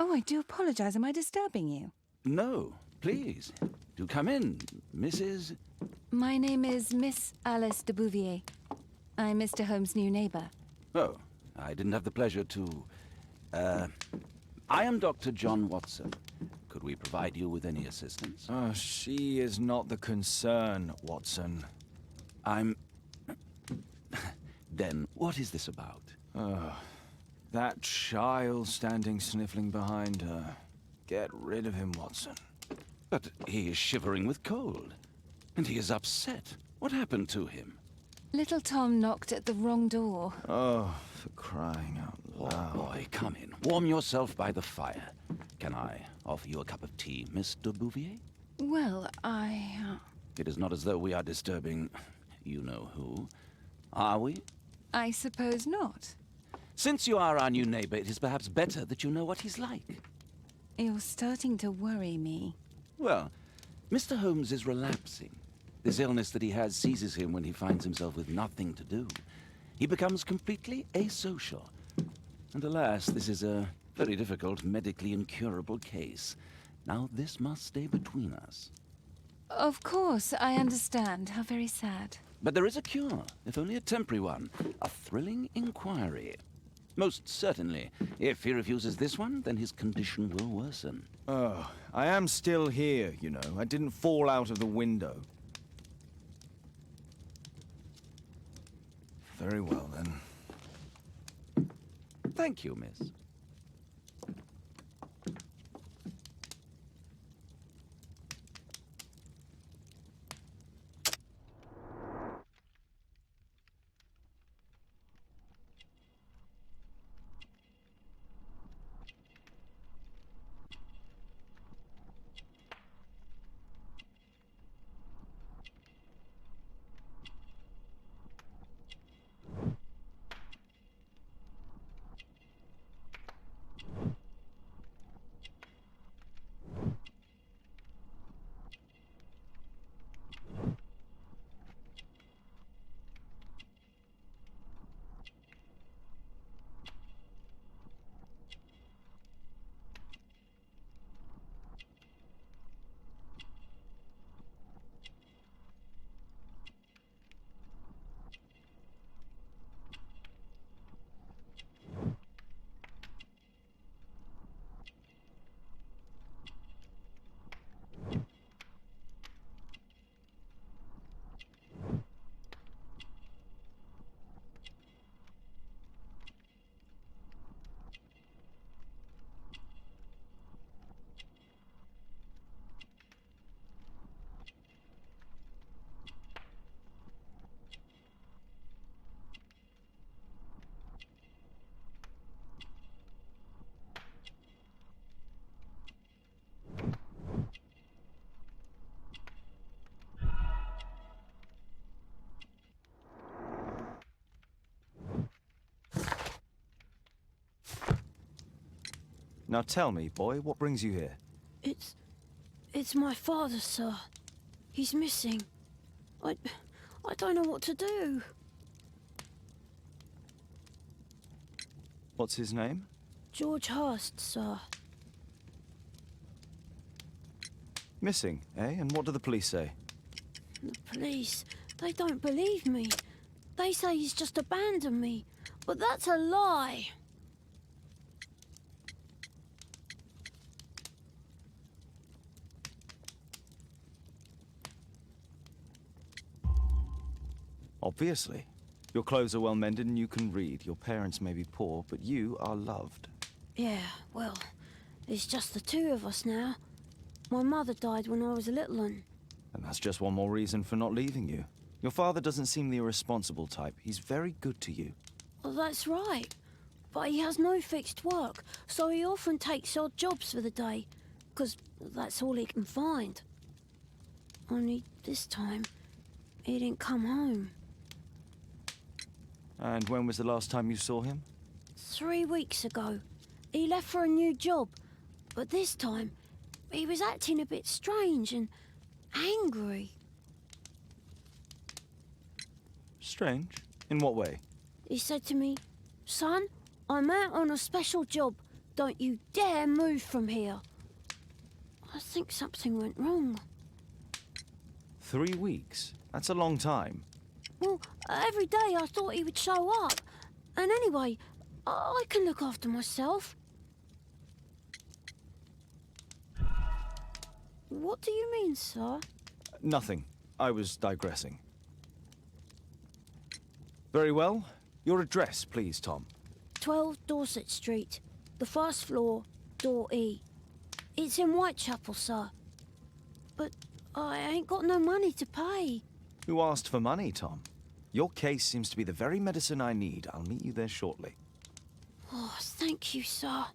Oh, I do apologize. Am I disturbing you? No, please. Do come in, Mrs. My name is Miss Alice de Bouvier. I'm Mr. Holmes' new neighbor. Oh, I didn't have the pleasure to... I am Dr. John Watson. Could we provide you with any assistance? She is not the concern, Watson. I'm... Then, what is this about? That child standing sniffling behind her. Get rid of him, Watson. But he is shivering with cold. And he is upset. What happened to him? Little Tom knocked at the wrong door. Oh, for crying out loud. Oh, boy, come in. Warm yourself by the fire. Can I offer you a cup of tea, Miss de Bouvier? Well, It is not as though we are disturbing you-know-who, are we? I suppose not. Since you are our new neighbor, it is perhaps better that you know what he's like. You're starting to worry me. Well, Mr. Holmes is relapsing. This illness that he has seizes him when he finds himself with nothing to do. He becomes completely asocial. And alas, this is a very difficult, medically incurable case. Now, this must stay between us. Of course, I understand. How very sad. But there is a cure, if only a temporary one. A thrilling inquiry. Most certainly. If he refuses this one, then his condition will worsen. Oh, I am still here, you know. I didn't fall out of the window. Very well, then. Thank you, miss. Now tell me, boy, what brings you here? It's my father, sir. He's missing. I don't know what to do. What's his name? George Hurst, sir. Missing, eh? And what do the police say? The police, they don't believe me. They say he's just abandoned me. But that's a lie. Obviously. Your clothes are well mended and you can read. Your parents may be poor, but you are loved. Yeah, well, it's just the two of us now. My mother died when I was a little one. And that's just one more reason for not leaving you. Your father doesn't seem the irresponsible type. He's very good to you. Well, that's right. But he has no fixed work, so he often takes odd jobs for the day, 'cause that's all he can find. Only this time, he didn't come home. And when was the last time you saw him? 3 weeks ago. He left for a new job, but this time, he was acting a bit strange and angry. Strange? In what way? He said to me, "Son, I'm out on a special job. Don't you dare move from here. I think something went wrong. 3 weeks? That's a long time. Well, every day I thought he would show up. And anyway, I can look after myself. What do you mean, sir? Nothing. I was digressing. Very well. Your address, please, Tom. 12 Dorset Street, the first floor, door E. It's in Whitechapel, sir. But I ain't got no money to pay. Who asked for money, Tom? Your case seems to be the very medicine I need. I'll meet you there shortly. Oh, thank you, sir.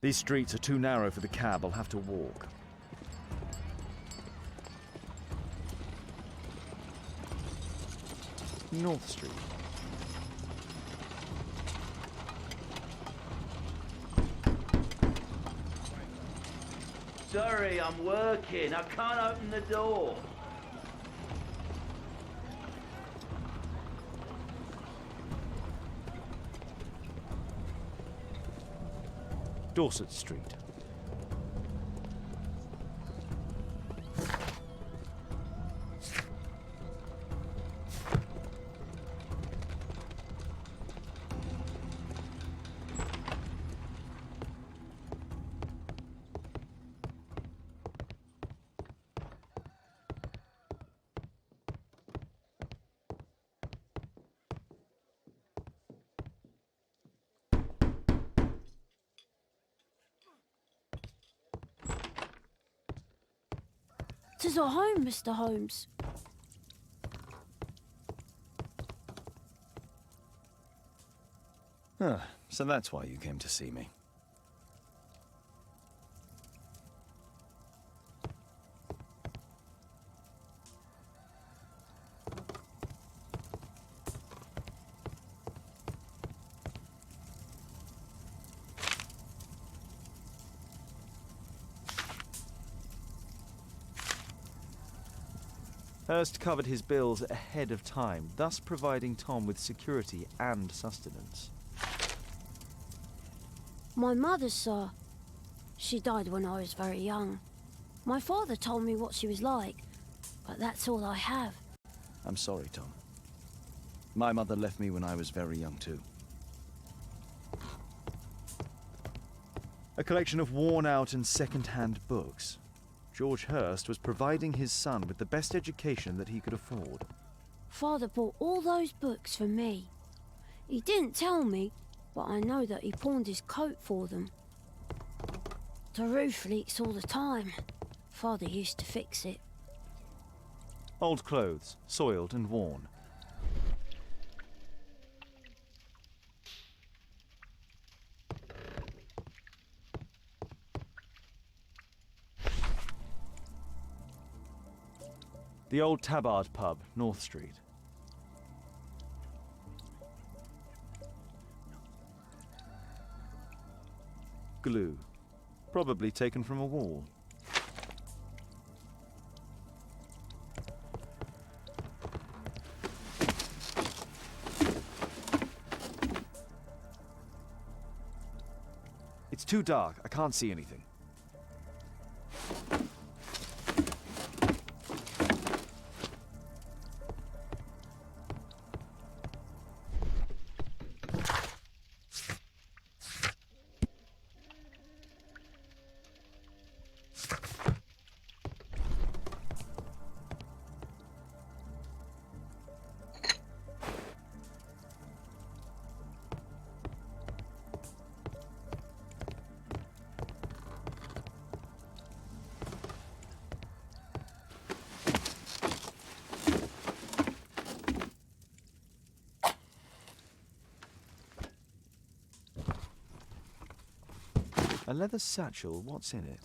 These streets are too narrow for the cab. I'll have to walk. North Street. Sorry, I'm working. I can't open the door. Dorset Street. Tis our home, Mr. Holmes. Huh, so that's why you came to see me. Hurst covered his bills ahead of time, thus providing Tom with security and sustenance. My mother, sir. She died when I was very young. My father told me what she was like, but that's all I have. I'm sorry, Tom. My mother left me when I was very young, too. A collection of worn-out and second-hand books. George Hurst was providing his son with the best education that he could afford. Father bought all those books for me. He didn't tell me, but I know that he pawned his coat for them. The roof leaks all the time. Father used to fix it. Old clothes, soiled and worn. The old Tabard pub, North Street. Glue. Probably taken from a wall. It's too dark. I can't see anything. A leather satchel, what's in it?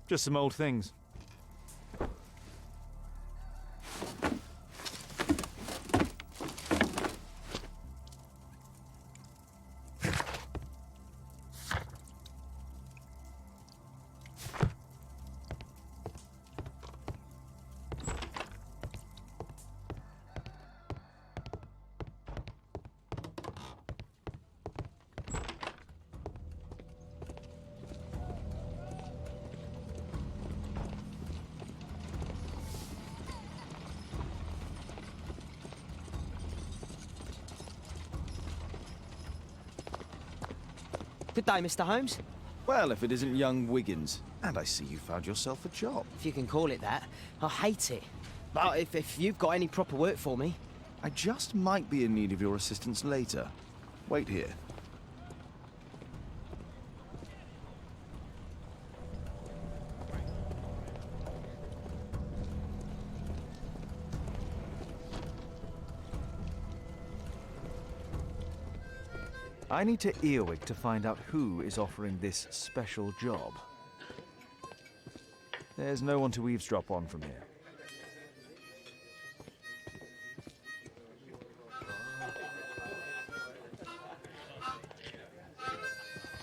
Just some old things. Good day, Mr. Holmes. Well, if it isn't young Wiggins. And I see you found yourself a job. If you can call it that. I hate it. But if you've got any proper work for me... I just might be in need of your assistance later. Wait here. I need to earwig to find out who is offering this special job. There's no one to eavesdrop on from here.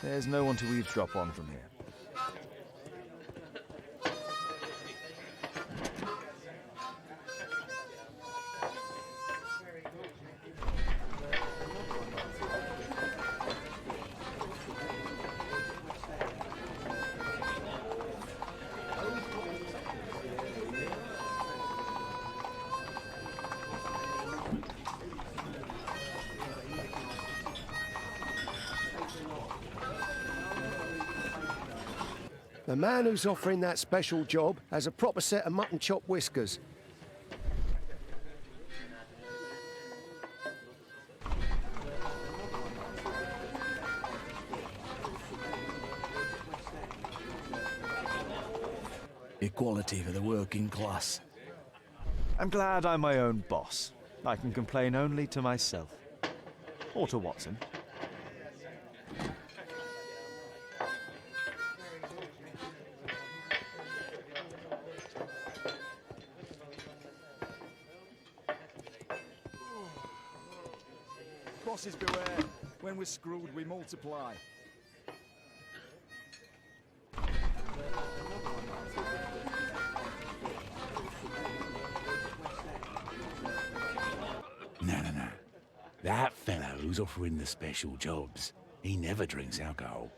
There's no one to eavesdrop on from here. The man who's offering that special job has a proper set of mutton chop whiskers. Equality for the working class. I'm glad I'm my own boss. I can complain only to myself. Or to Watson. Bosses beware. When we're screwed, we multiply. No. That fellow who's offering the special jobs, he never drinks alcohol.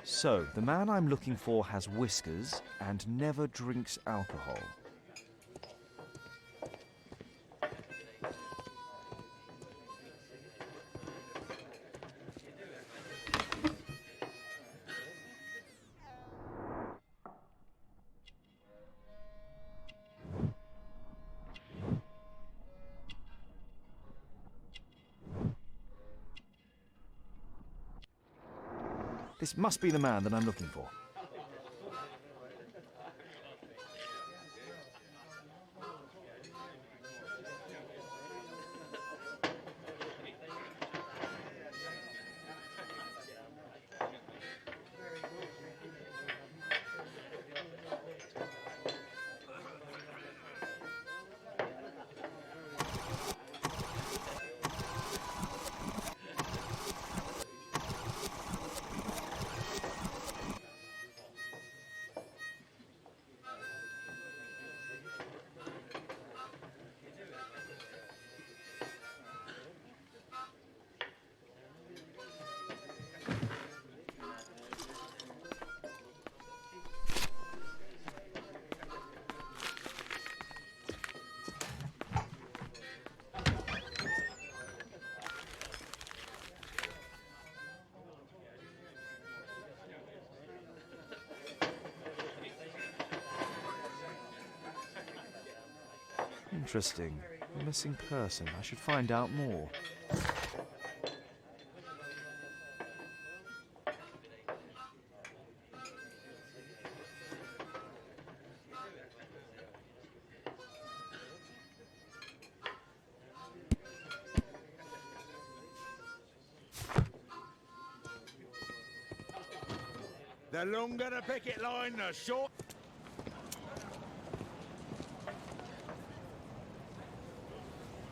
So, the man I'm looking for has whiskers and never drinks alcohol. This must be the man that I'm looking for. Interesting. A missing person. I should find out more. The longer the picket line, the short...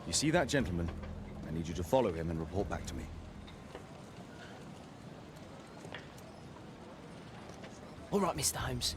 You see that gentleman? I need you to follow him and report back to me. All right, Mr. Holmes.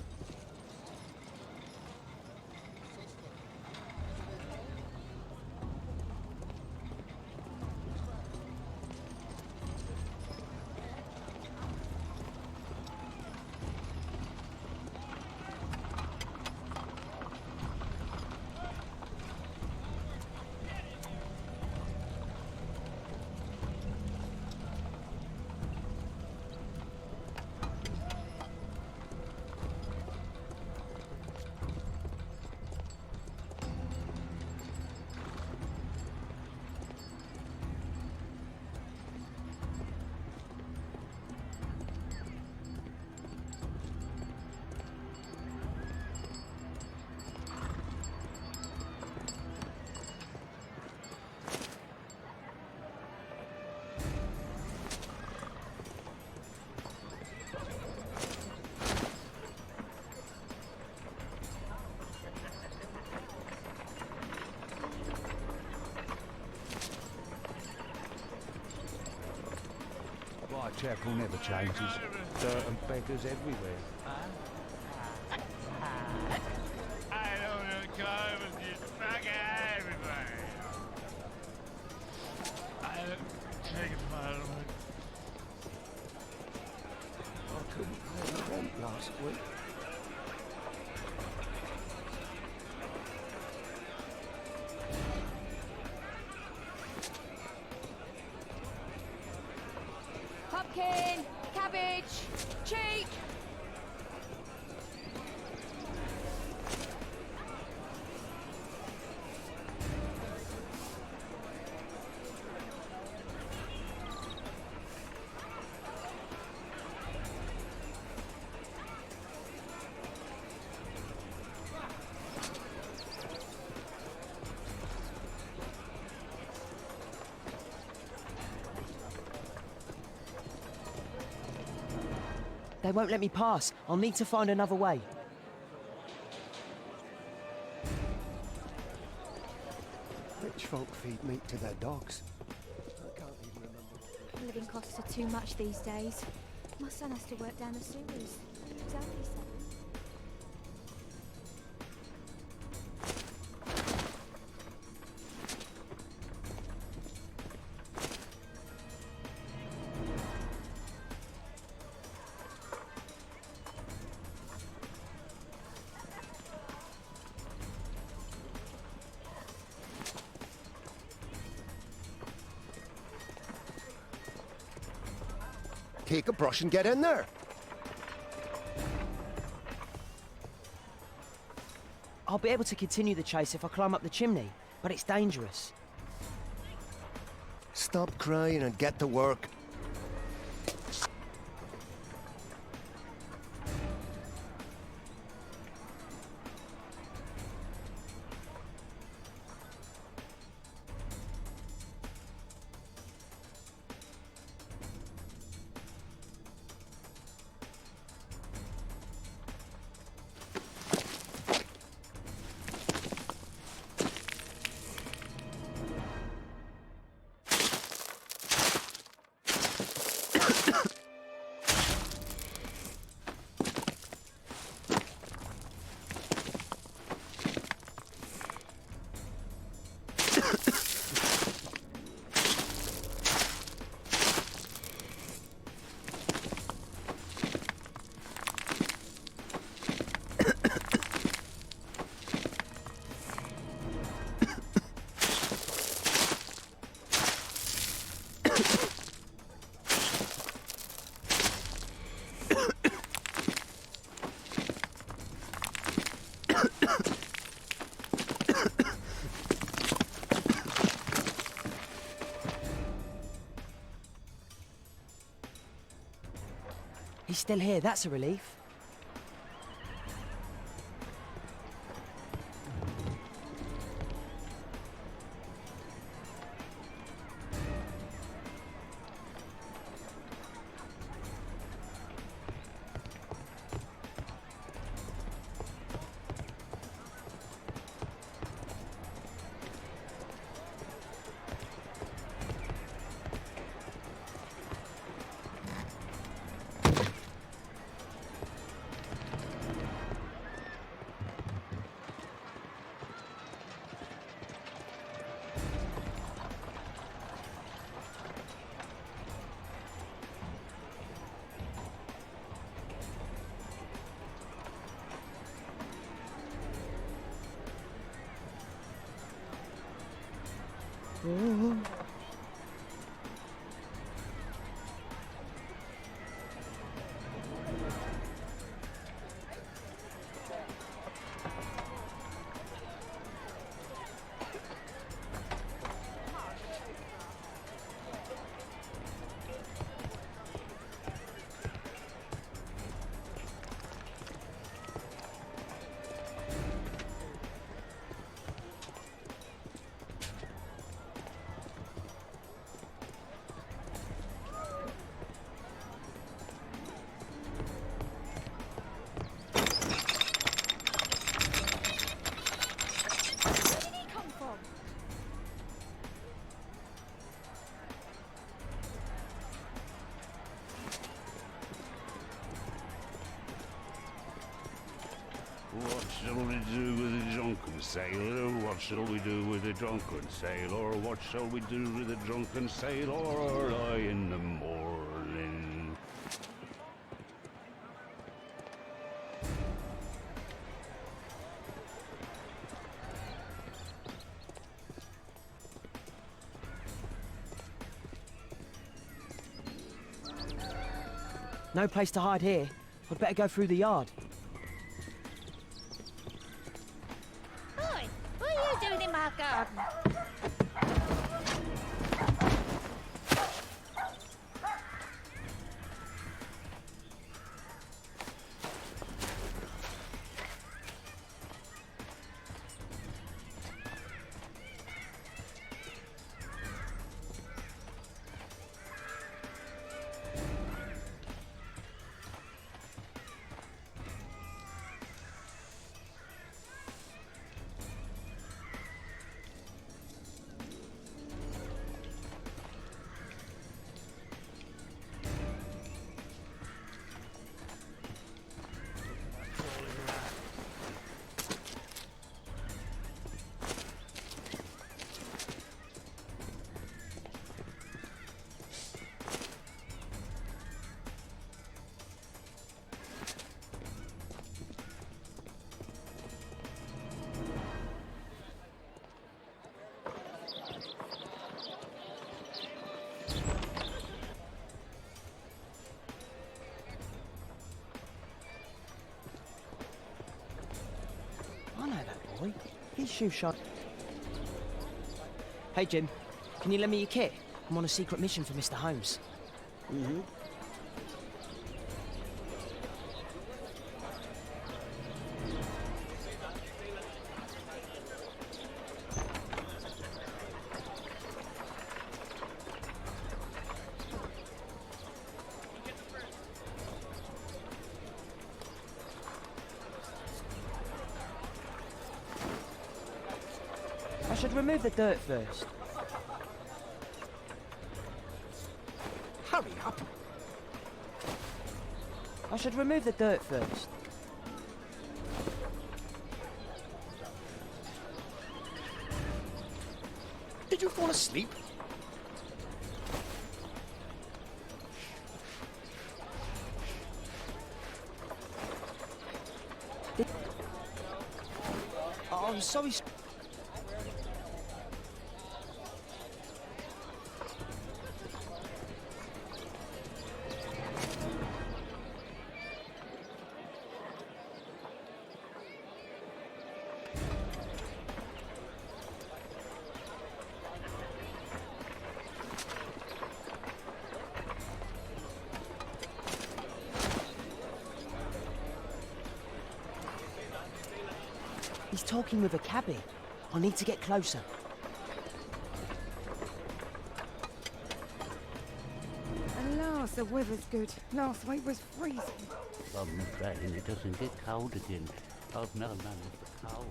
Whitechapel never changes. Dirt and beggars everywhere. I don't know, Carver, just fuck everybody. I don't take it my own. I couldn't pay the rent last week. Pumpkin, cabbage, cheek. They won't let me pass. I'll need to find another way. Rich folk feed meat to their dogs. I can't even remember. Living costs are too much these days. My son has to work down the sewers. Exactly so. Take a brush and get in there. I'll be able to continue the chase if I climb up the chimney, but it's dangerous. Stop crying and get to work. He's still here, that's a relief. What shall we do with a drunken sailor? What shall we do with a drunken sailor? What shall we do with a drunken sailor? Early in the morning. No place to hide here. I'd better go through the yard. Oi, what are you doing in my garden? I know that boy. He's shoe shine. Hey, Jim. Can you lend me your kit? I'm on a secret mission for Mr. Holmes. Mm-hmm. I should remove the dirt first. Hurry up. I should remove the dirt first. Did you fall asleep? Oh, I'm sorry. talking with a cabbie. I need to get closer. Alas, the weather's good. Last week was freezing. I'm praying it doesn't get cold again. I've no money for cold.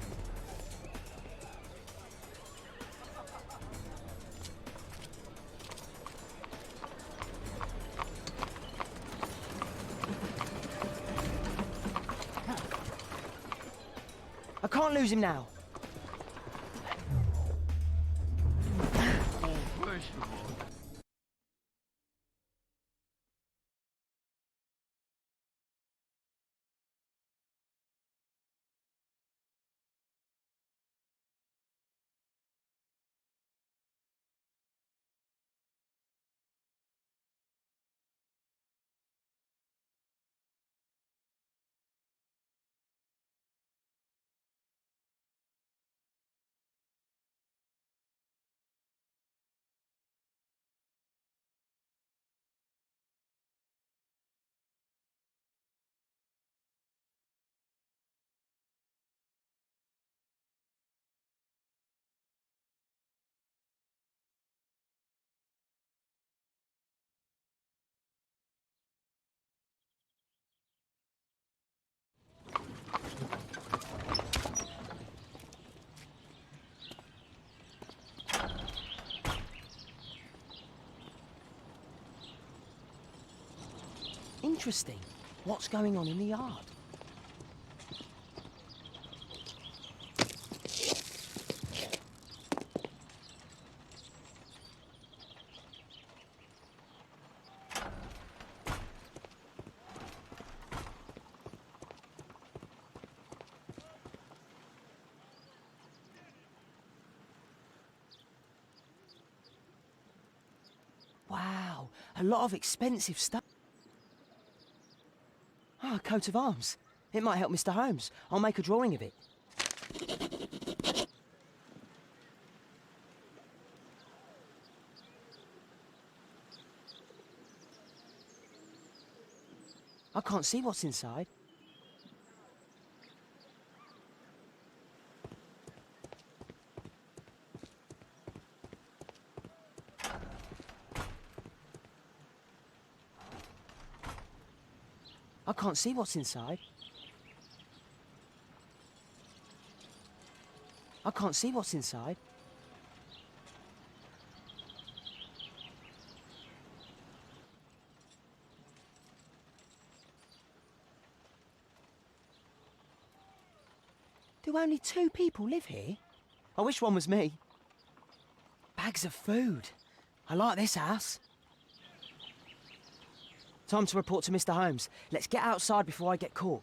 I can't lose him now. Interesting. What's going on in the yard? Wow, a lot of expensive stuff. Ah, a coat of arms. It might help Mr. Holmes. I'll make a drawing of it. I can't see what's inside. I can't see what's inside. I can't see what's inside. Do only 2 people live here? I wish one was me. Bags of food. I like this house. Time to report to Mr. Holmes. Let's get outside before I get caught.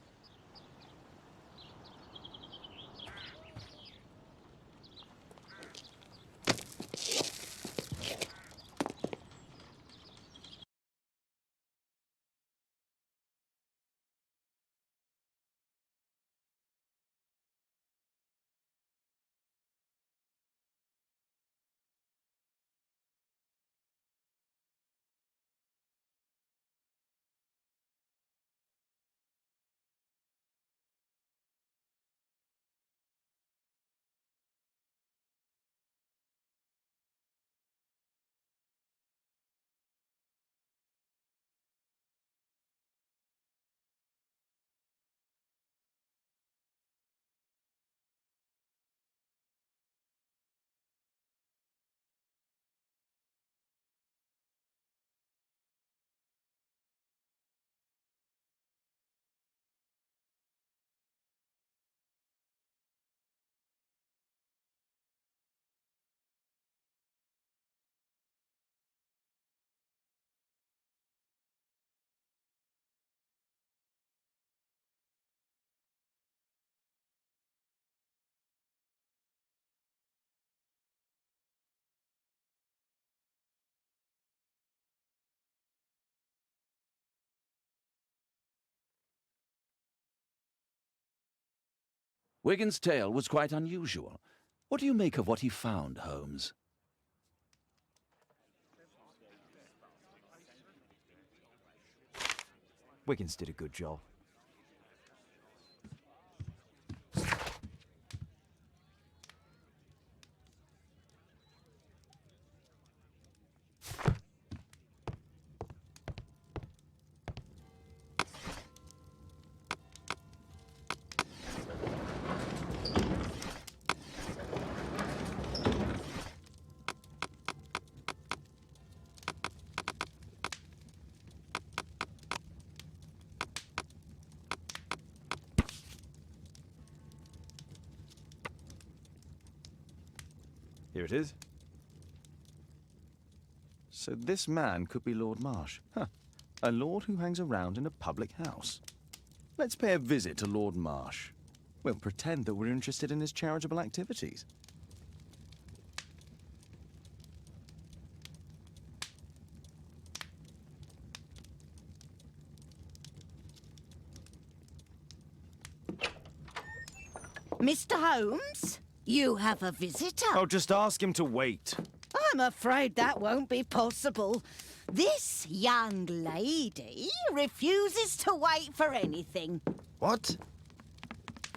Wigan's tale was quite unusual. What do you make of what he found, Holmes? Wiggins did a good job. Here it is. So this man could be Lord Marsh. Huh. A lord who hangs around in a public house. Let's pay a visit to Lord Marsh. We'll pretend that we're interested in his charitable activities. Mr. Holmes, you have a visitor. Oh, just ask him to wait. I'm afraid that won't be possible. This young lady refuses to wait for anything. What?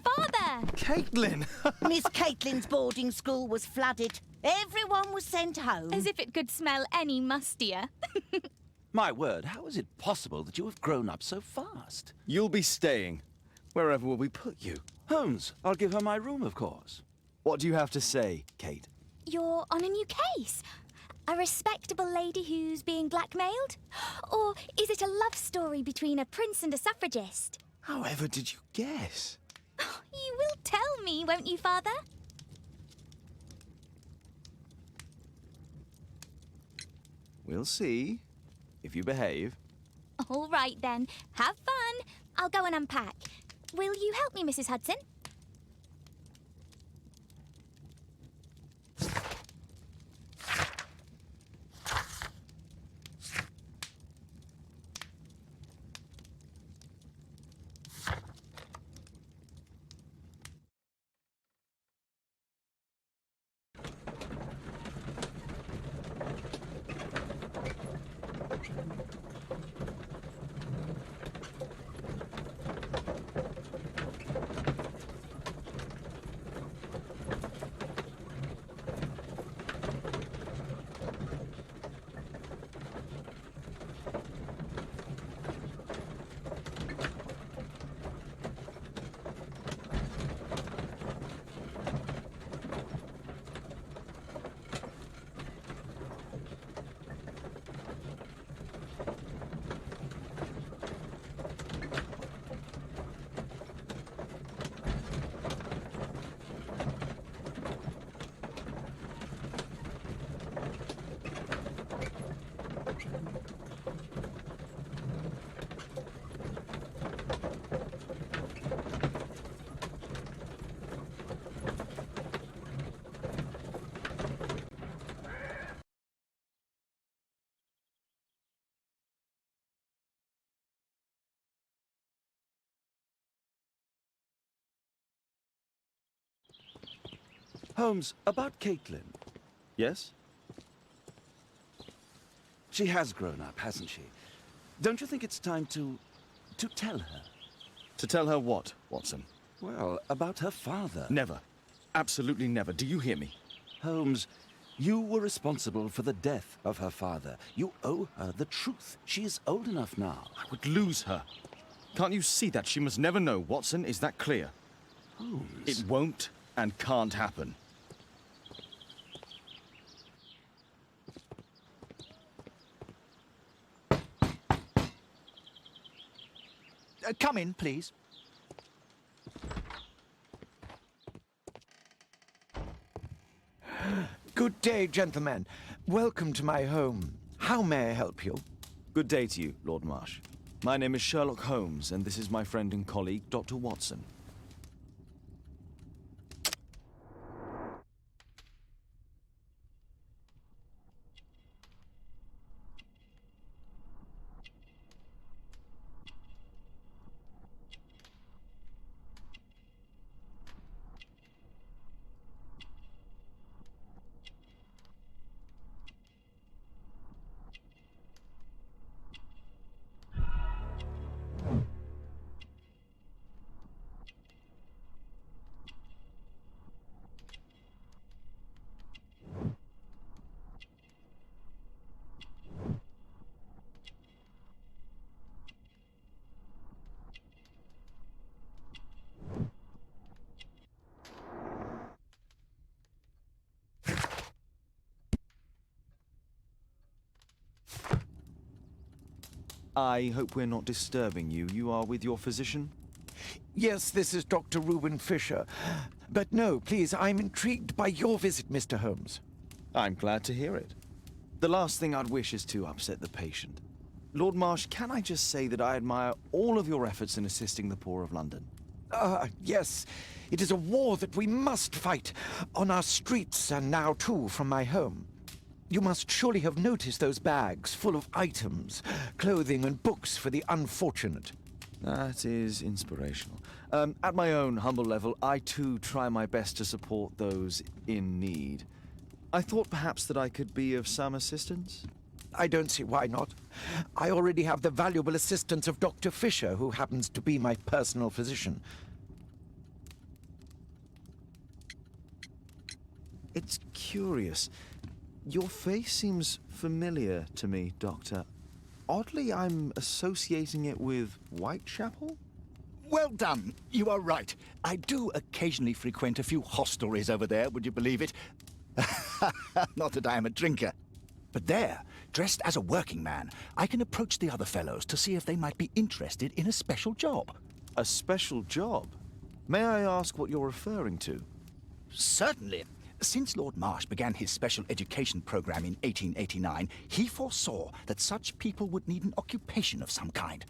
Father! Caitlin! Miss Caitlin's boarding school was flooded. Everyone was sent home. As if it could smell any mustier. My word, how is it possible that you have grown up so fast? You'll be staying. Wherever will we put you? Holmes, I'll give her my room, of course. What do you have to say, Kate? You're on a new case. A respectable lady who's being blackmailed? Or is it a love story between a prince and a suffragist? However did you guess? You will tell me, won't you, Father? We'll see, if you behave. All right, then. Have fun. I'll go and unpack. Will you help me, Mrs. Hudson? Holmes, about Caitlin. Yes? She has grown up, hasn't she? Don't you think it's time to tell her? To tell her what, Watson? Well, about her father. Never. Absolutely never. Do you hear me? Holmes, you were responsible for the death of her father. You owe her the truth. She is old enough now. I would lose her. Can't you see that? She must never know, Watson. Is that clear? Holmes. It won't and can't happen. Come in, please. Good day, gentlemen. Welcome to my home. How may I help you? Good day to you, Lord Marsh. My name is Sherlock Holmes, and this is my friend and colleague, Dr. Watson. I hope we're not disturbing you. You are with your physician? Yes, this is Dr. Reuben Fisher. But no, please, I'm intrigued by your visit, Mr. Holmes. I'm glad to hear it. The last thing I'd wish is to upset the patient. Lord Marsh, can I just say that I admire all of your efforts in assisting the poor of London? Yes. It is a war that we must fight, on our streets and now too from my home. You must surely have noticed those bags full of items, clothing and books for the unfortunate. That is inspirational. At my own humble level, I too try my best to support those in need. I thought perhaps that I could be of some assistance. I don't see why not. I already have the valuable assistance of Dr. Fisher, who happens to be my personal physician. It's curious. Your face seems familiar to me, Doctor. Oddly, I'm associating it with Whitechapel? Well done. You are right. I do occasionally frequent a few hostelries over there, would you believe it? Not that I am a drinker. But there, dressed as a working man, I can approach the other fellows to see if they might be interested in a special job. A special job? May I ask what you're referring to? Certainly. Since Lord Marsh began his special education program in 1889, he foresaw that such people would need an occupation of some kind.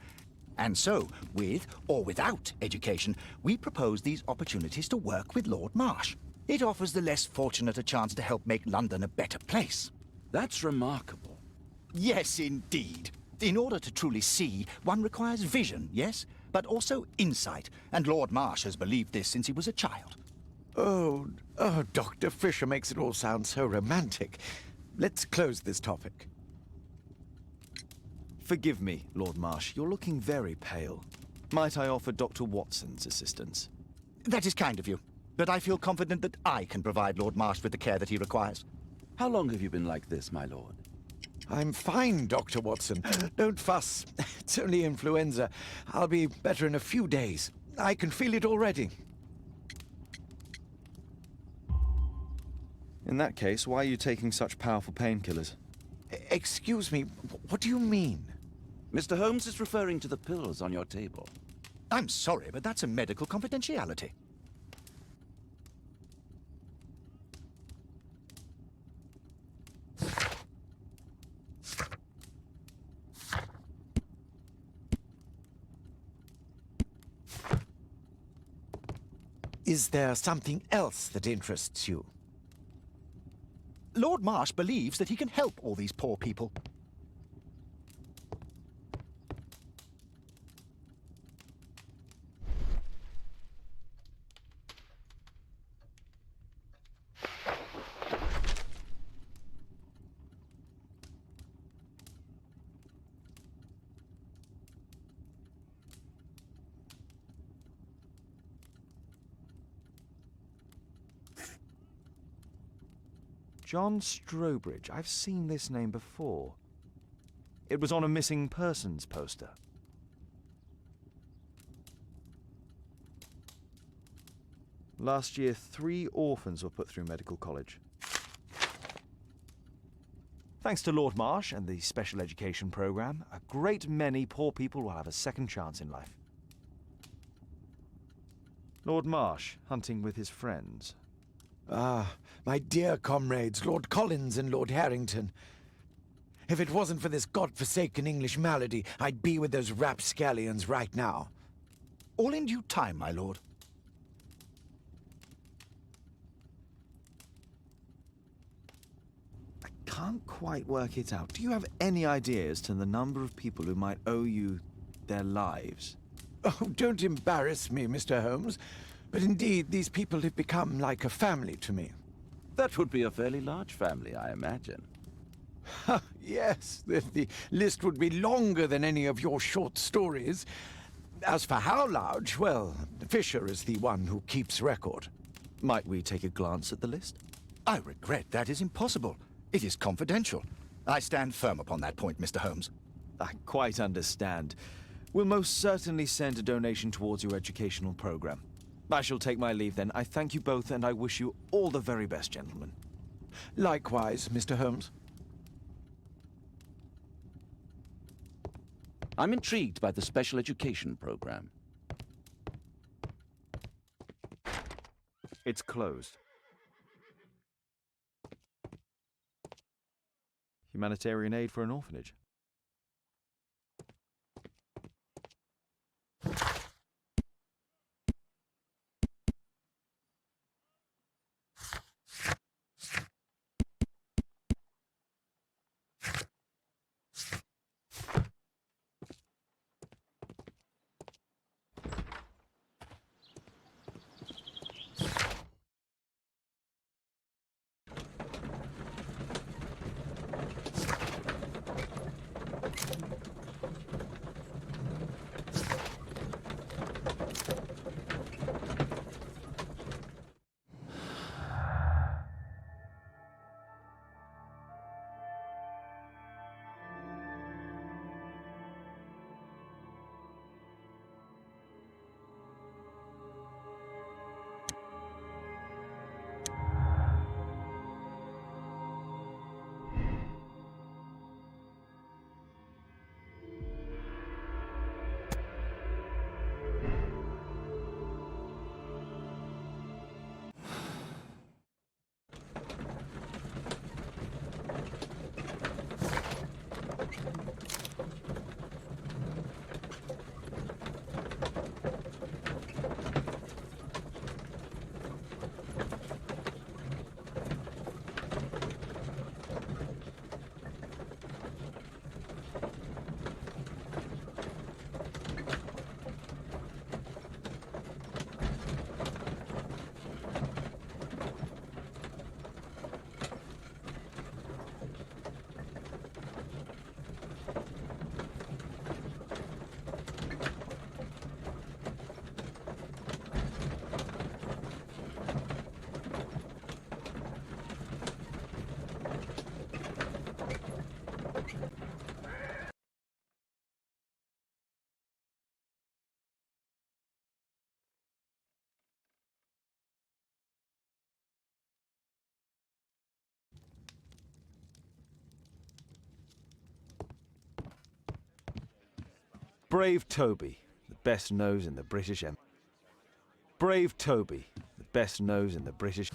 And so, with or without education, we propose these opportunities to work with Lord Marsh. It offers the less fortunate a chance to help make London a better place. That's remarkable. Yes, indeed. In order to truly see, one requires vision, yes, but also insight, and Lord Marsh has believed this since he was a child. Oh, Dr. Fisher makes it all sound so romantic. Let's close this topic. Forgive me, Lord Marsh. You're looking very pale. Might I offer Dr. Watson's assistance? That is kind of you, but I feel confident that I can provide Lord Marsh with the care that he requires. How long have you been like this, my lord? I'm fine, Dr. Watson. Don't fuss. It's only influenza. I'll be better in a few days. I can feel it already. In that case, why are you taking such powerful painkillers? Excuse me, what do you mean? Mr. Holmes is referring to the pills on your table. I'm sorry, but that's a medical confidentiality. Is there something else that interests you? Lord Marsh believes that he can help all these poor people. John Strobridge. I've seen this name before. It was on a missing persons poster. Last year, 3 orphans were put through medical college. Thanks to Lord Marsh and the special education program, a great many poor people will have a second chance in life. Lord Marsh, hunting with his friends. Ah, my dear comrades, Lord Collins and Lord Harrington. If it wasn't for this godforsaken English malady, I'd be with those rapscallions right now. All in due time, my lord. I can't quite work it out. Do you have any idea as to the number of people who might owe you their lives? Oh, don't embarrass me, Mr. Holmes. But indeed, these people have become like a family to me. That would be a fairly large family, I imagine. Yes, the list would be longer than any of your short stories. As for how large, well, Fisher is the one who keeps record. Might we take a glance at the list? I regret that is impossible. It is confidential. I stand firm upon that point, Mr. Holmes. I quite understand. We'll most certainly send a donation towards your educational program. I shall take my leave then. I thank you both, and I wish you all the very best, gentlemen. Likewise, Mr. Holmes. I'm intrigued by the special education program. It's closed. Humanitarian aid for an orphanage. Brave Toby, the best nose in the British Empire. Brave Toby, the best nose in the British...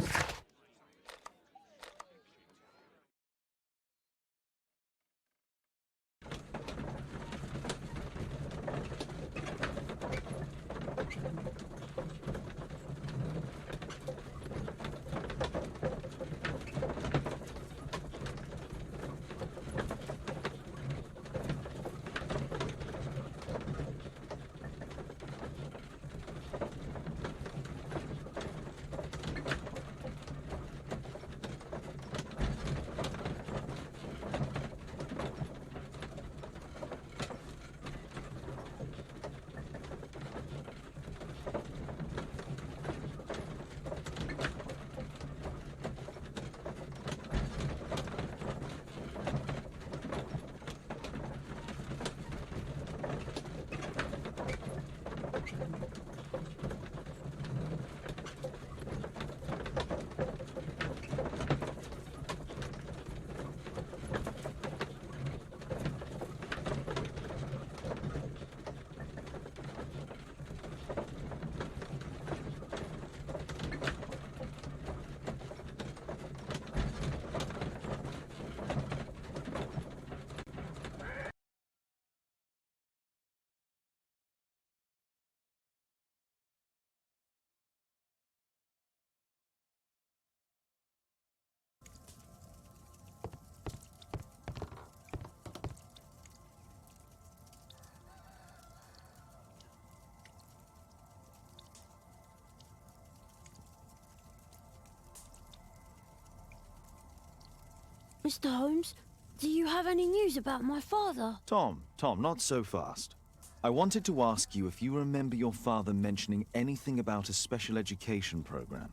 Mr. Holmes, do you have any news about my father? Tom, not so fast. I wanted to ask you if you remember your father mentioning anything about a special education program.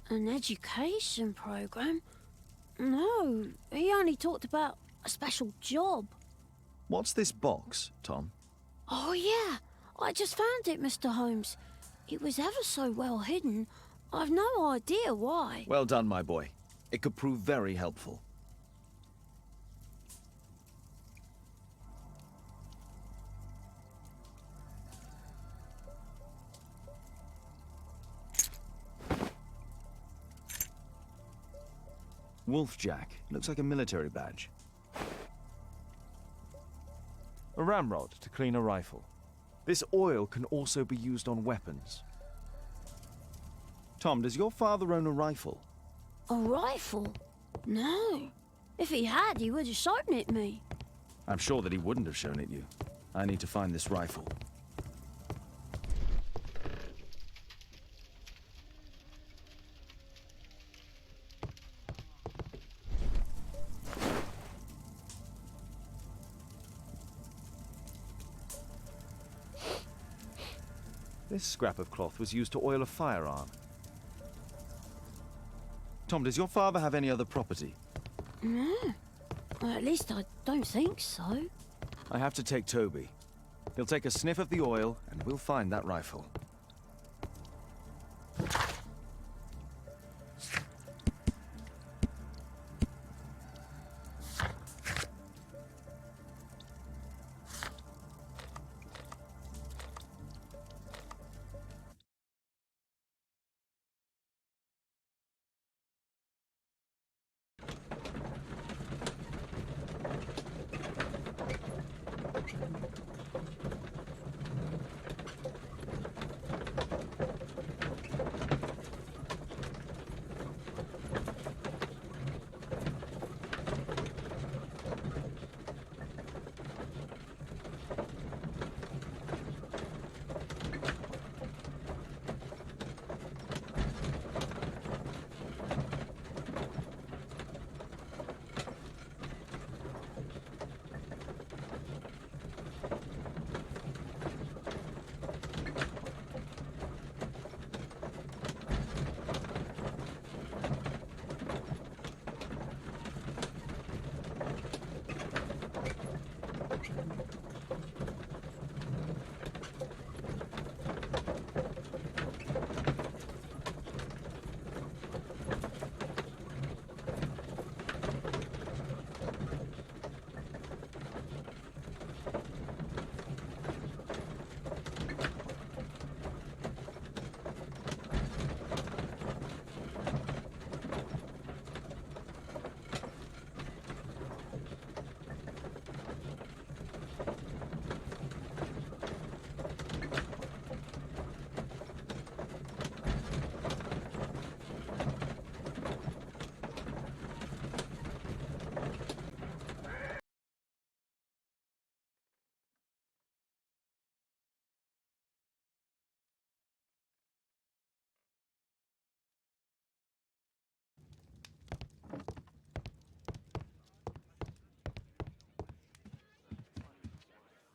An education program? No, he only talked about a special job. What's this box, Tom? Oh yeah, I just found it, Mr. Holmes. It was ever so well hidden. I've no idea why. Well done, my boy. It could prove very helpful. Wolfjack. Looks like a military badge. A ramrod to clean a rifle. This oil can also be used on weapons. Tom, does your father own a rifle? A rifle? No. If he had, he would have shown it me. I'm sure that he wouldn't have shown it you. I need to find this rifle. This scrap of cloth was used to oil a firearm. Tom, does your father have any other property? No. Well, at least I don't think so. I have to take Toby. He'll take a sniff of the oil, and we'll find that rifle.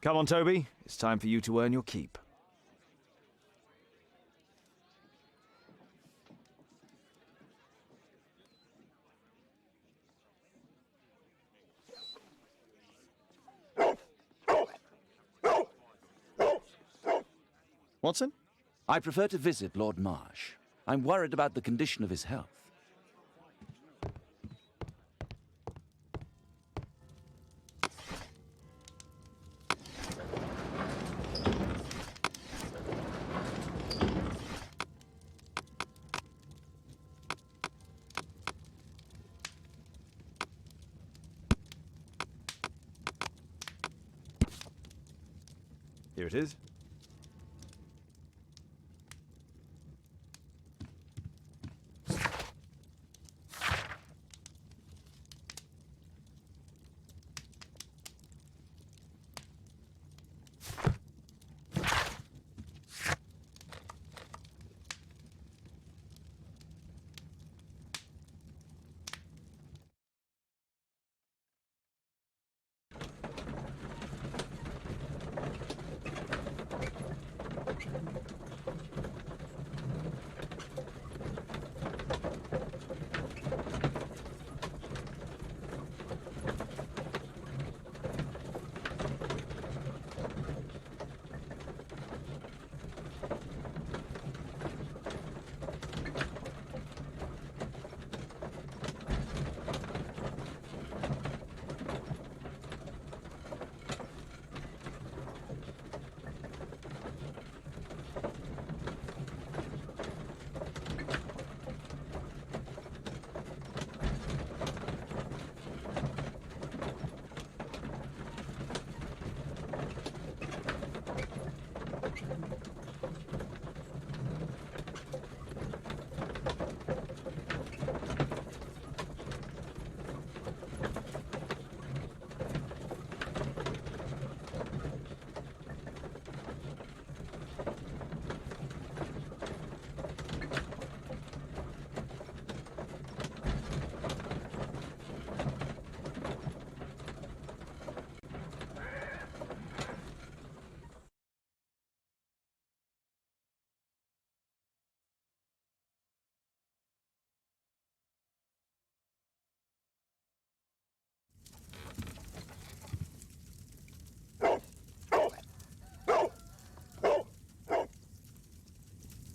Come on, Toby. It's time for you to earn your keep. Watson? I prefer to visit Lord Marsh. I'm worried about the condition of his health. Here it is.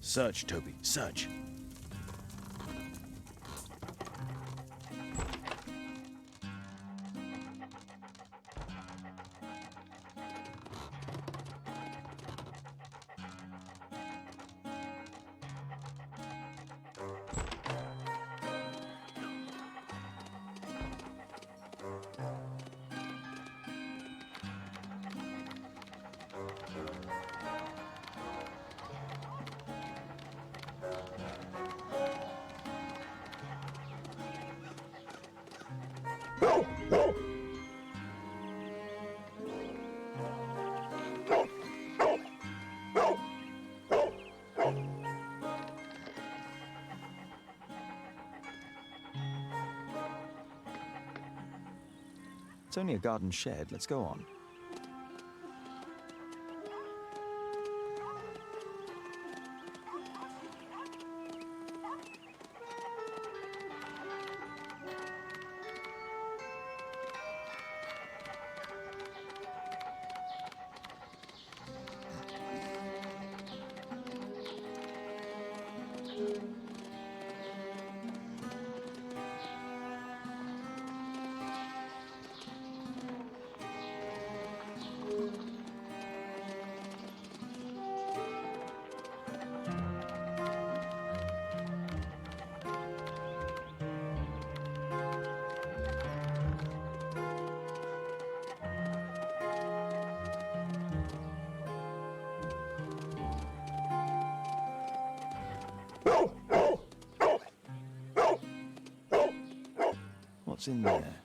Search, Toby, search. It's only a garden shed. Let's go on. What's in there?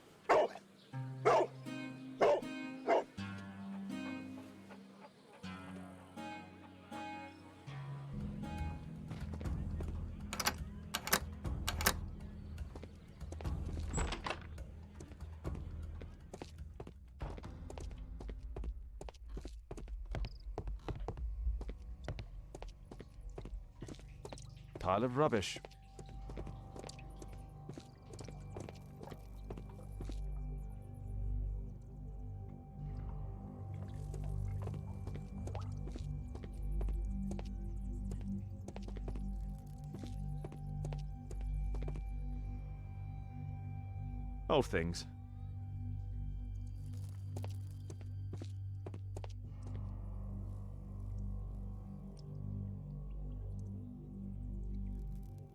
Pile of rubbish. Old things.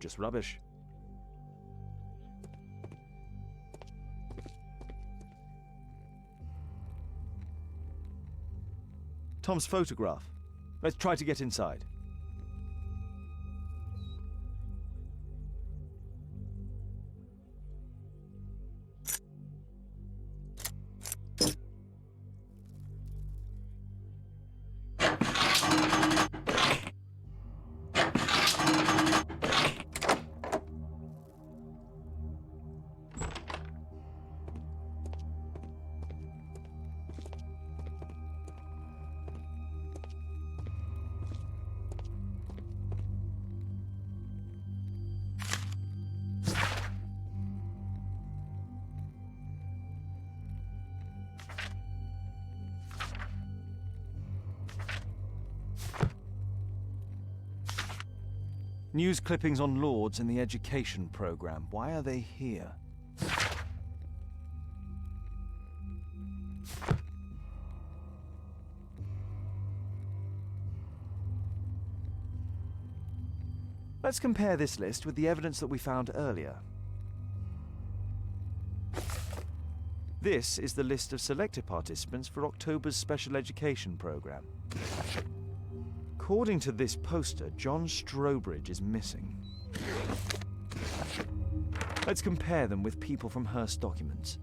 Just rubbish. Tom's photograph. Let's try to get inside. News clippings on Lords in the education program. Why are they here? Let's compare this list with the evidence that we found earlier. This is the list of selected participants for October's special education program. According to this poster, John Strobridge is missing. Let's compare them with people from Hearst documents.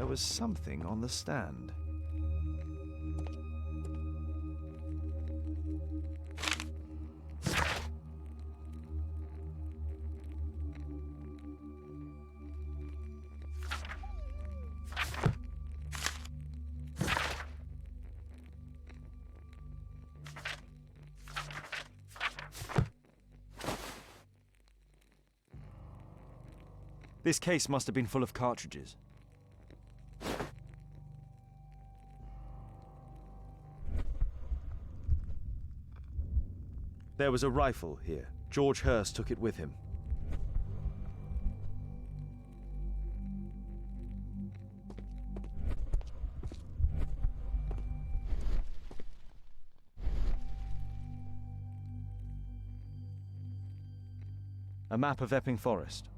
There was something on the stand. This case must have been full of cartridges. There was a rifle here. George Hurst took it with him. A map of Epping Forest.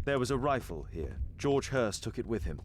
There was a rifle here. George Hurst took it with him.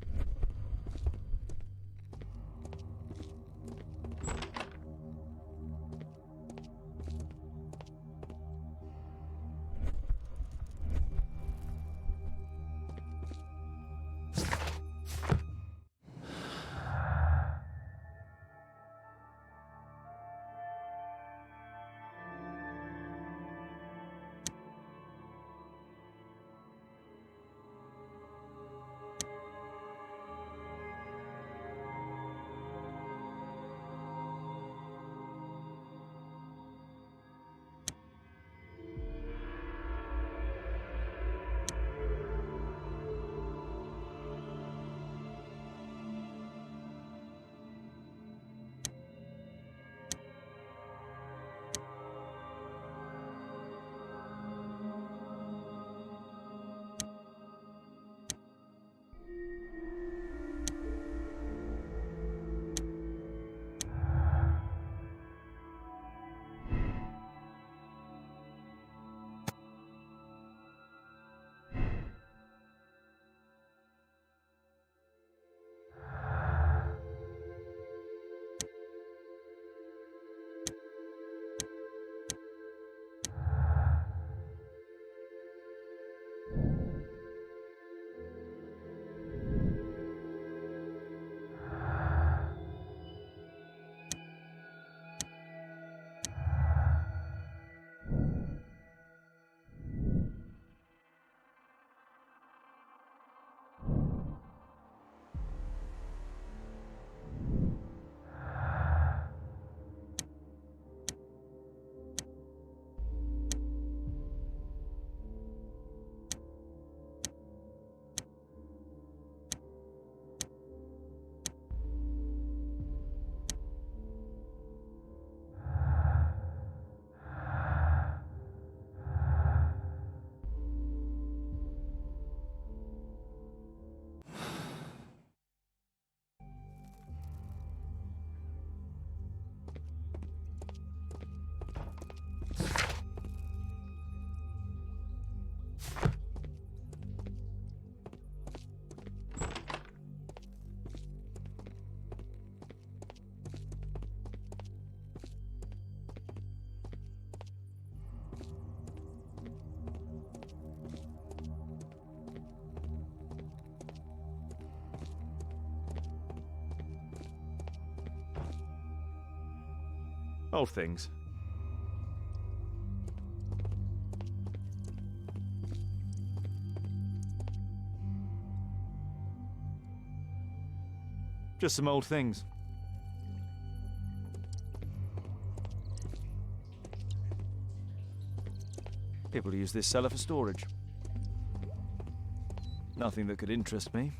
Old things. Just some old things. People use this cellar for storage. Nothing that could interest me.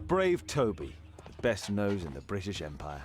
brave Toby, the best nose in the British Empire.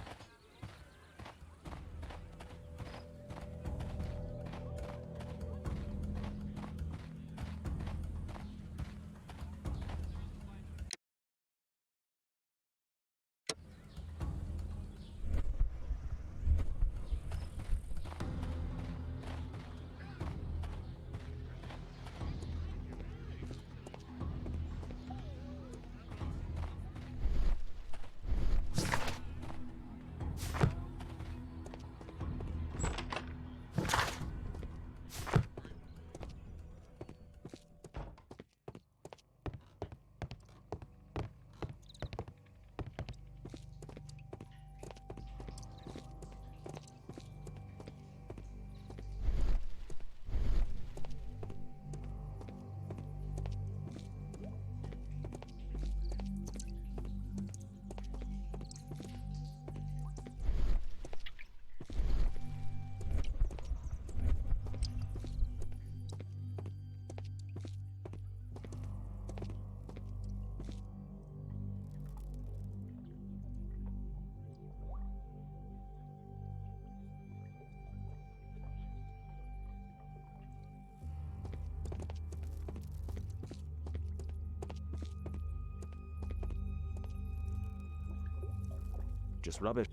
Just rubbish.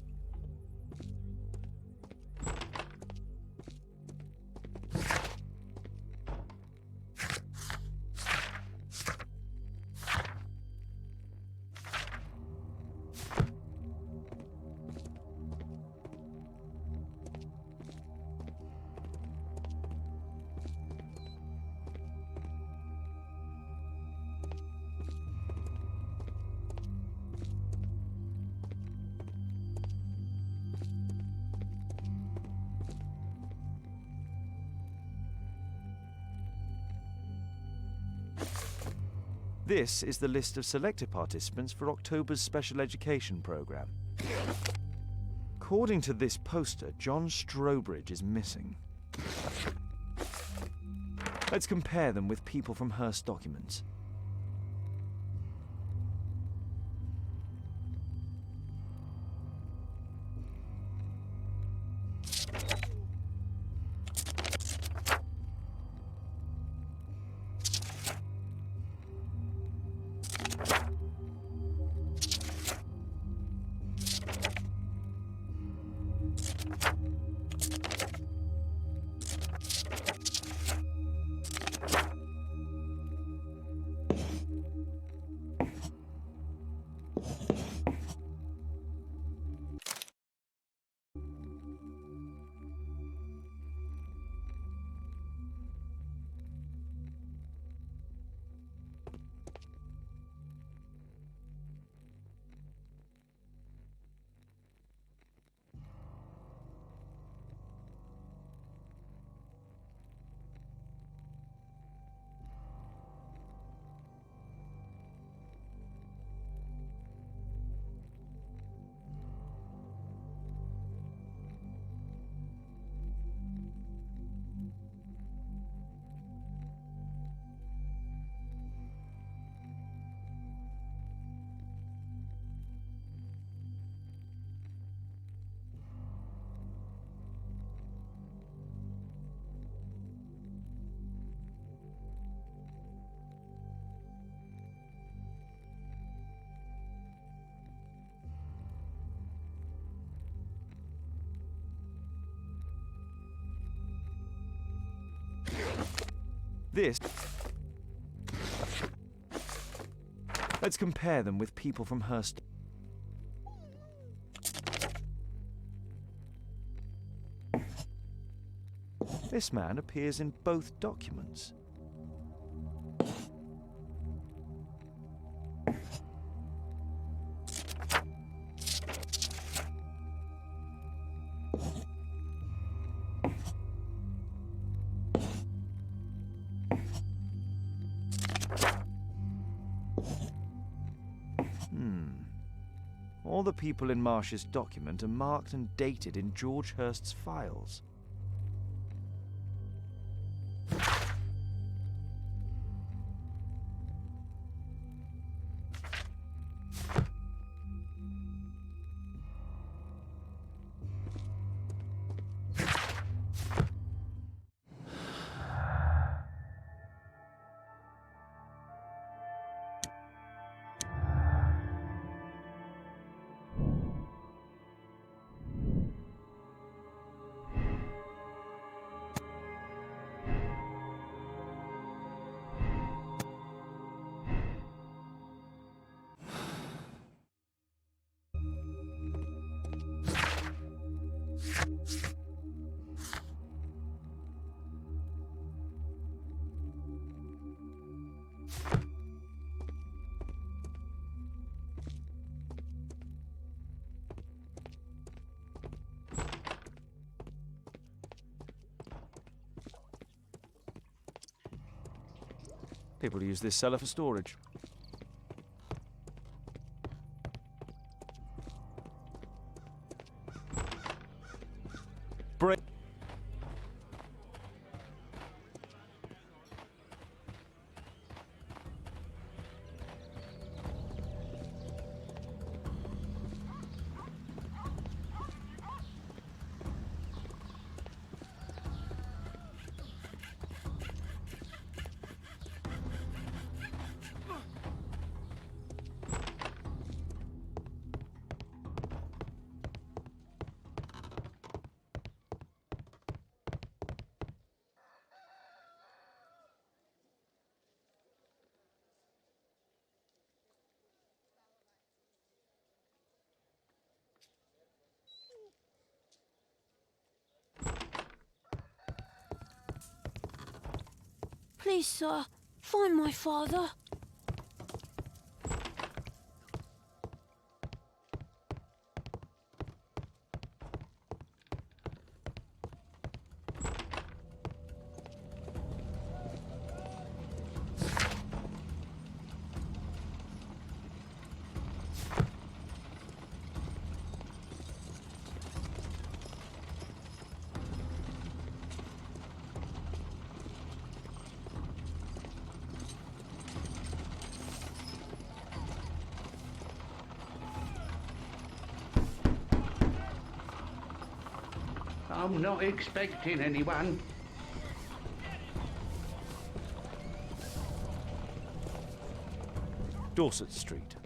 This is the list of selected participants for October's special education program. According to this poster, John Strobridge is missing. Let's compare them with people from Hearst documents. Let's compare them with people from Hearst. This man appears in both documents. All the people in Marsh's document are marked and dated in George Hearst's files. People use this cellar for storage. Break. Please, sir, find my father. I'm not expecting anyone. Dorset Street.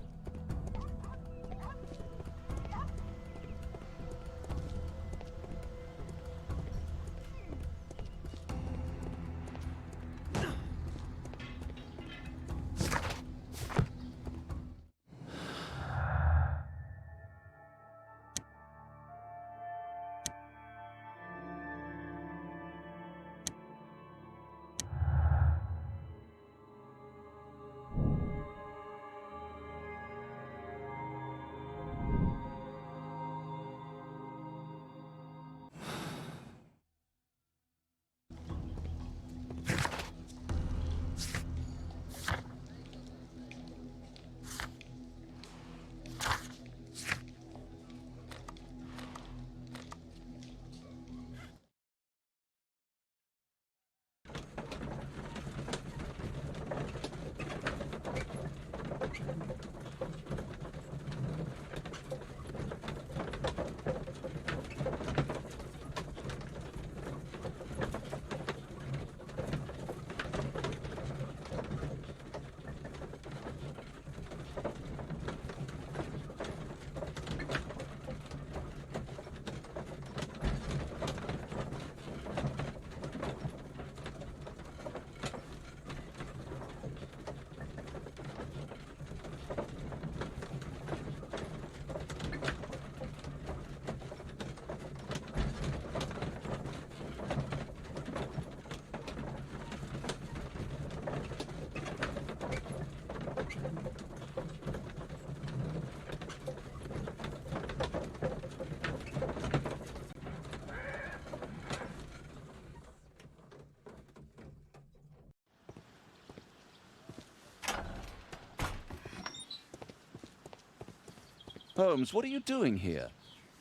Holmes, what are you doing here?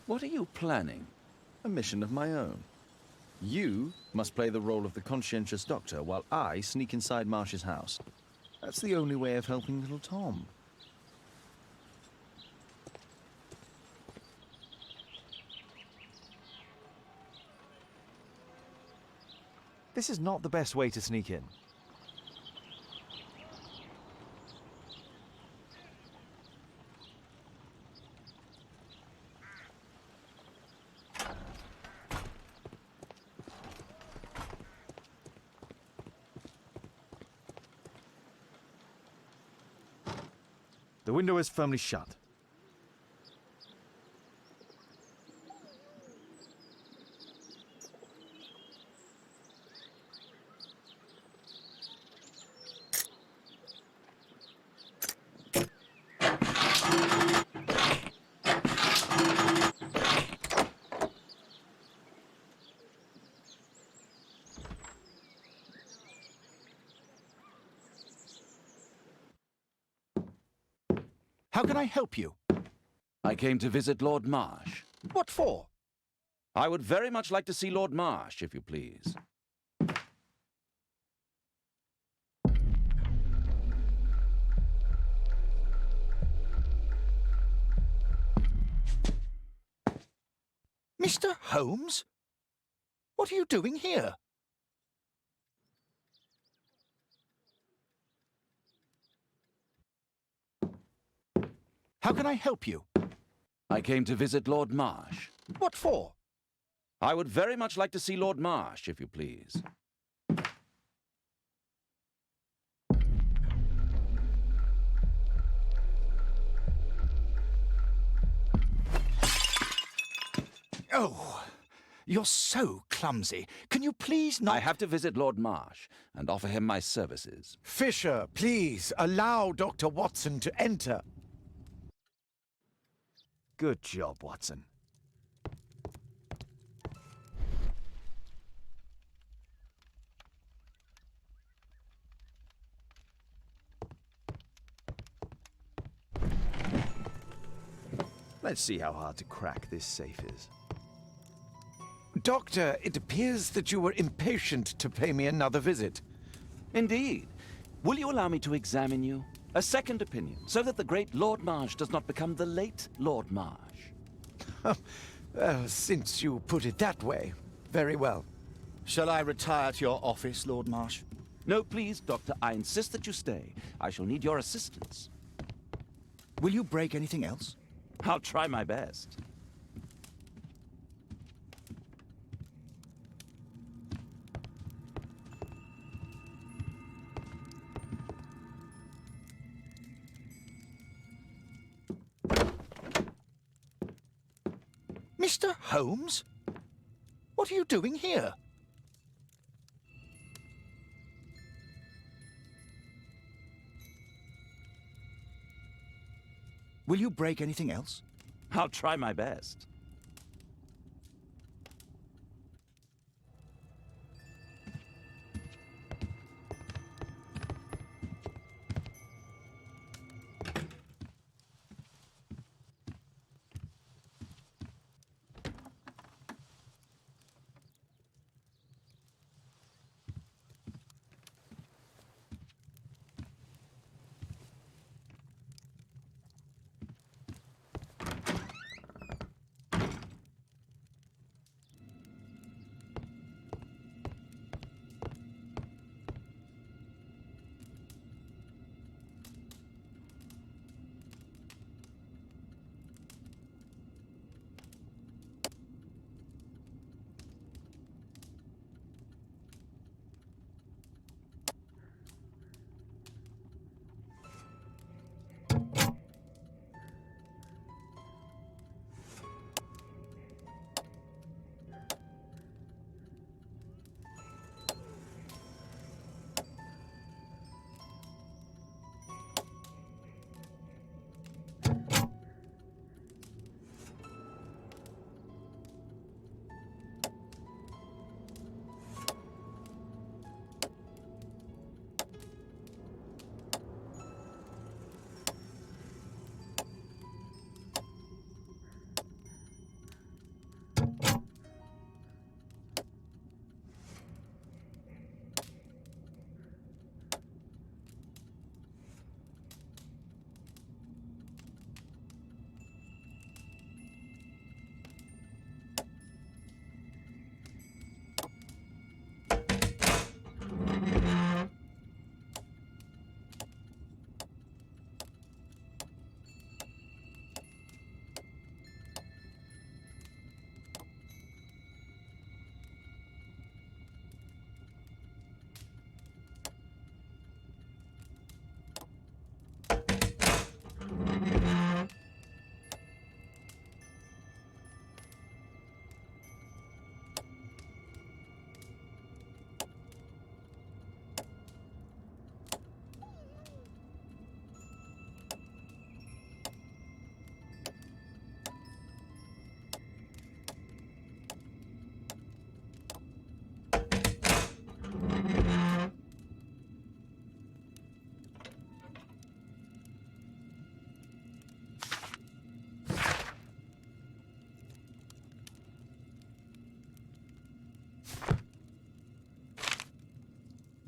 What are you planning? A mission of my own. You must play the role of the conscientious doctor while I sneak inside Marsh's house. That's the only way of helping little Tom. This is not the best way to sneak in. The window is firmly shut. How can I help you? I came to visit Lord Marsh. What for? I would very much like to see Lord Marsh, if you please. Mr. Holmes? What are you doing here? How can I help you? I came to visit Lord Marsh. What for? I would very much like to see Lord Marsh, if you please. Oh, you're so clumsy. Can you please not... I have to visit Lord Marsh and offer him my services. Fisher, please, allow Dr. Watson to enter. Good job, Watson. Let's see how hard to crack this safe is. Doctor, it appears that you were impatient to pay me another visit. Indeed. Will you allow me to examine you? A second opinion, so that the great Lord Marsh does not become the late Lord Marsh. Well, since you put it that way, very well. Shall I retire to your office, Lord Marsh? No, please, Doctor. I insist that you stay. I shall need your assistance. Will you break anything else? I'll try my best. Mr. Holmes? What are you doing here? Will you break anything else? I'll try my best.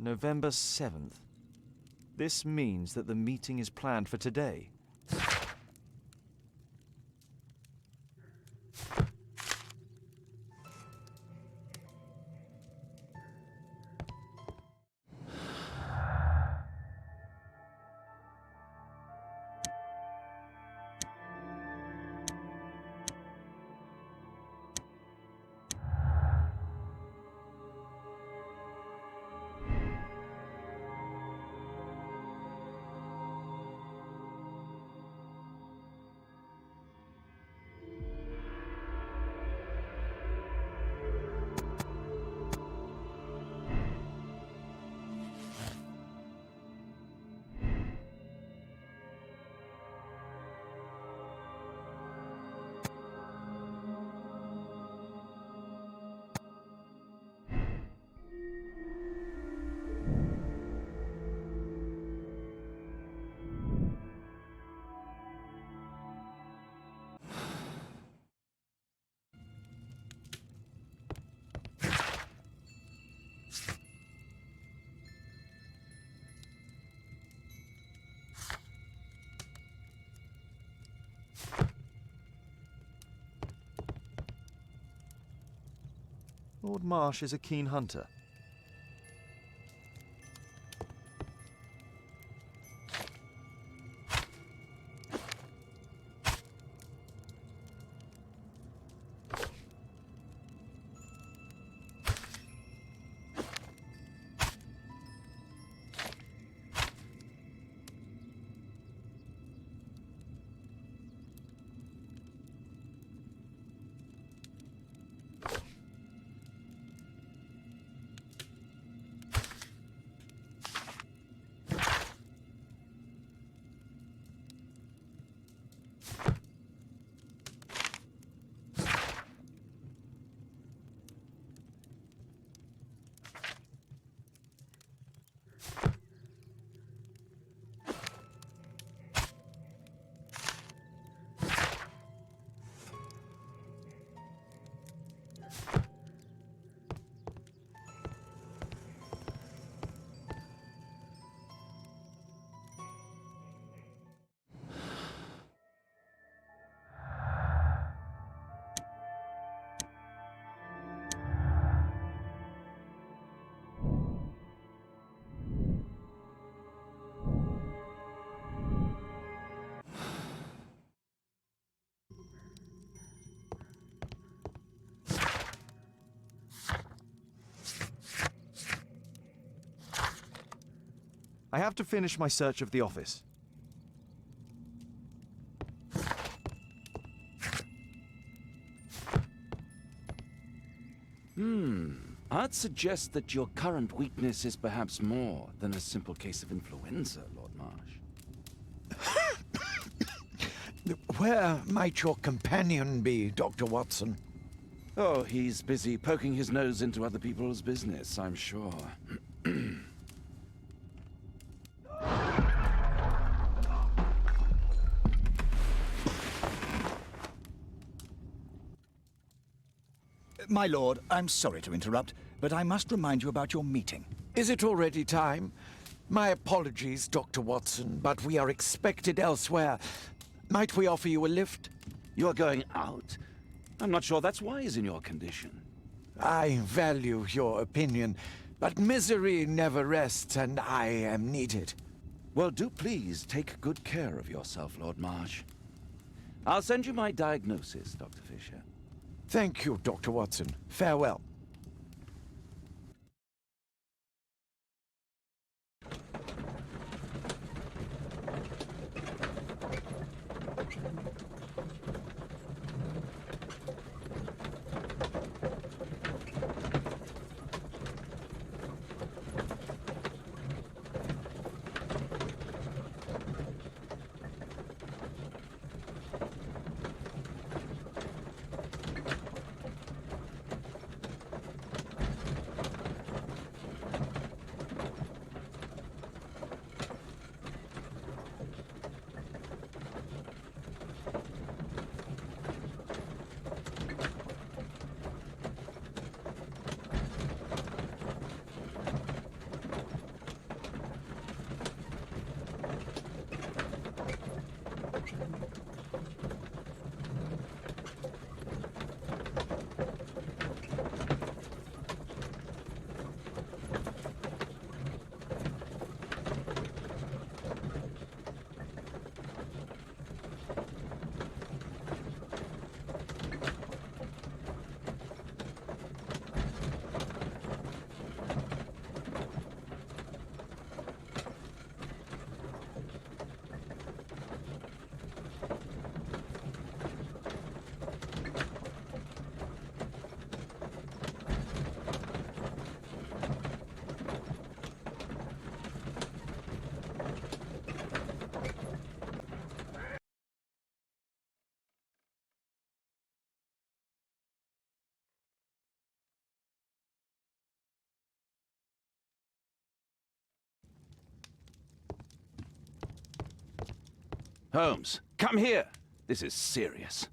November 7th. This means that the meeting is planned for today. Lord Marsh is a keen hunter. I have to finish my search of the office. I'd suggest that your current weakness is perhaps more than a simple case of influenza, Lord Marsh. Where might your companion be, Dr. Watson? Oh, he's busy poking his nose into other people's business, I'm sure. My lord, I'm sorry to interrupt, but I must remind you about your meeting. Is it already time? My apologies, Dr. Watson, but we are expected elsewhere. Might we offer you a lift? You're going out? I'm not sure that's wise in your condition. I value your opinion, but misery never rests, and I am needed. Well, do please take good care of yourself, Lord Marsh. I'll send you my diagnosis, Dr. Fisher. Thank you, Dr. Watson. Farewell. Holmes, come here. This is serious.